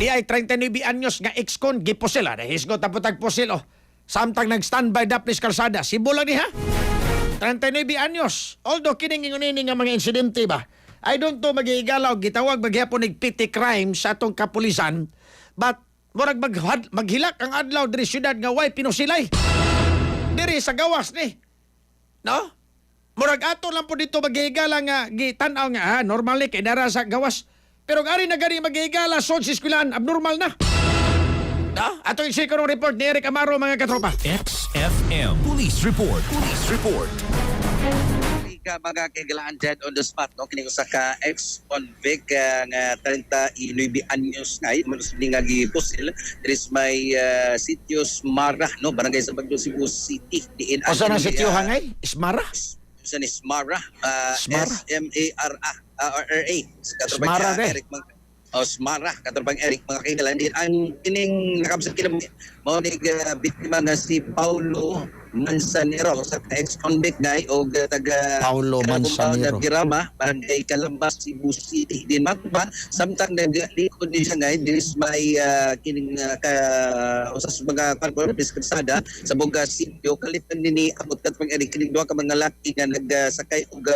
Di ay 39 anyos nga ex-con giposil. Nahisgot ang putag posil. Samtang nag-standby dapnis kalsada. Sibulan niya. 39 anyos. Although kining ingunini nga mga insidente ba, I don't know mag-iigalaw, gitawag maghapon ng petty crime sa atong kapulisan, but murag maghilak ang adlaw diri syudad nga way pinusilay. Diri sa gawas ni. No? Murag ato lang po dito maghihigala nga gitanaw nga normal ni kay dara sa gawas. Pero gari na gari maghihigala son si eskwelahan abnormal na. No? Ato isi ko report ni Eric Amaro mga katropa. XFM Police Report. Police Report. Ka mga kaigalaan dead on the spot no kini usa ka ex-convict nga 39 anyos nga malos nga gipusil there is my sitio Smara no barangay sa Bagdo Cebu City diin Asa na sitio hangay? Ismara? sa ni Smara Smara? S-M-A-R-A Smara de. Eric Smara katubang Eric mga kaigalaan din ang kining nakabsat kina mao ni biktima nga si Paulo Manzanero sa ex-convict guy o taga Paulo Manzanero Birama barangay Calambas Cebu City din matba samtang naglikod din siya guy this may kining usas mga corporate kalsada sa Boga Sitio kalitan din ni abot katpang Eric kining duha ka mga laki nga nagsakay og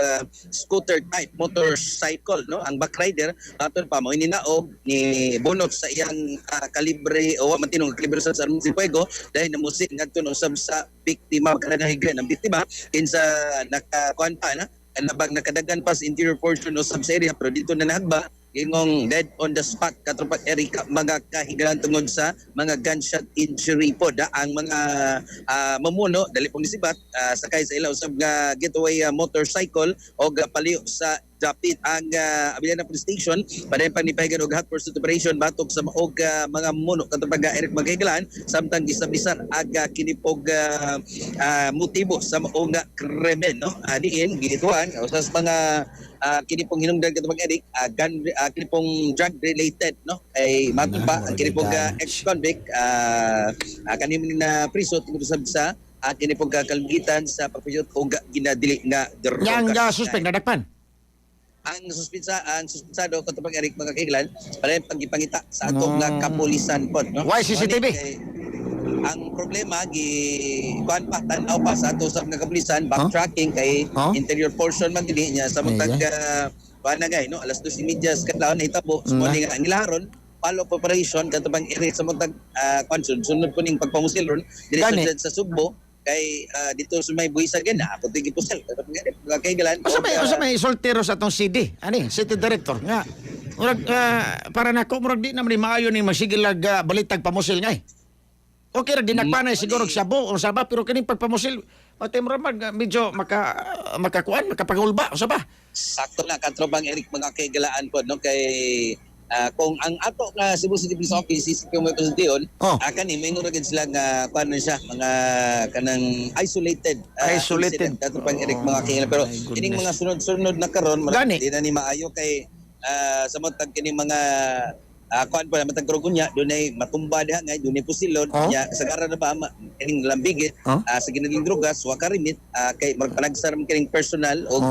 scooter type motorcycle no ang backrider aton pa mo ininaog ni bunot sa iyang kalibre o matinong kalibre sa armas de fuego dahil namusik ngadto usab sa biktima kanahigran ang biktima kinsa nakakuan pa na nabag nakadagan pa sa interior portion o sa area pero dito na nahagba ingong dead on the spot katropa Erika mga kahigalan tungod sa mga gunshot injury po da ang mga mamuno dali pong nisibat sakay sa ilaw usab nga getaway motorcycle o paliw sa dapit ang Abiliana Police Station para panipahigan og hot pursuit operation batok sa maog mga muno katong Eric Magaiglan samtang gisabisan aga kinipog motibo sa maog krimen no diin gituan usas mga kinipong hinungdan katong Eric kinipong drug related no ay matba kinipog ex-convict kanin na priso tungod sa kinipog kalgitan sa pagpuyot og ginadili nga drogas. yang suspect nadakpan. Ang suspensado katong Eric mga kailan para pagipangita sa atong kapulisan pod no. Why CCTV? Ang problema kuan pa tan-aw pa sa ato sa mga kapulisan backtracking kay interior portion man gini niya sa mutag kuan na gay no alas 2:30 sa kadlaw nahitabo so nga ang ilaron follow-up operation katong Eric sa mutag kuan sunod po ning pagpamusil ron diri sa Sugbo kay dito sa may buhisa gina ako tigi pusel mga kaigalan Asa may soltero sa atong CD ani city director nga murag para nako murag di na man maayo ni masigilag balitag pamusil ngay. Okay ra dinakpanay siguro sa bo o saba pero kining pagpamusil pati murag medyo makakuan makapangulba usa ba. Sakto na katrobang Eric mga kaigalaan po no kay kung ang ato nga Cebu City Police Office CCP mo presentation kani may nguragid sila nga kuan siya mga kanang isolated katrobang Eric mga kaigalaan pero kining mga sunod-sunod na karon di na ni maayo kay sa matag kining mga kuan pa matag karugunya dunay matumba diha nga dunay pusilon nya kasagaran na ba kining lambigit sa ginaling drogas wa karimit kay magpanagsar kining personal og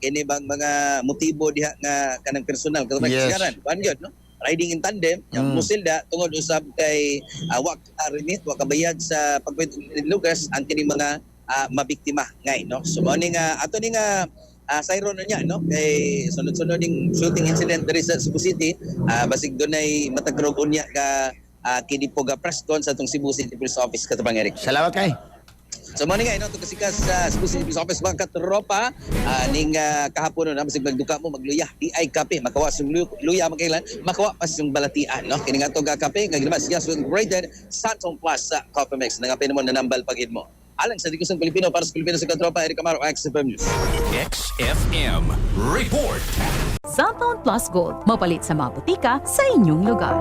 kini bang mga motibo diha nga kanang personal kasagaran kuan gyud no riding in tandem yung musilda tungod usab kay wa karimit wa kabayad sa pagpayud lugas ang kining mga mabiktima ngay no so mo ni nga ato ni nga sayron na niya no kay sunod-sunod ning shooting incident diri sa Cebu City basig dunay matagrog unya ka kinipog press con sa atong Cebu City Police Office katubang Eric. Salamat kay. So mo ni nga ino kasikas sa Cebu City Police Office mga katropa ning kahapon na basig magduka mo magluya di ay kape makawa sa luya magkailan makawa pas yung balatian no kini nga to kape nga gilabas siya so graded Santong Plus sa Coffee Mix nangapin mo na nambal pagid mo. Alang sa Digusang Pilipino para sa Pilipino sa katropa Eric Amaro XFM News. XFM Report. Santong Plus Gold, mapalit sa mga butika sa inyong lugar.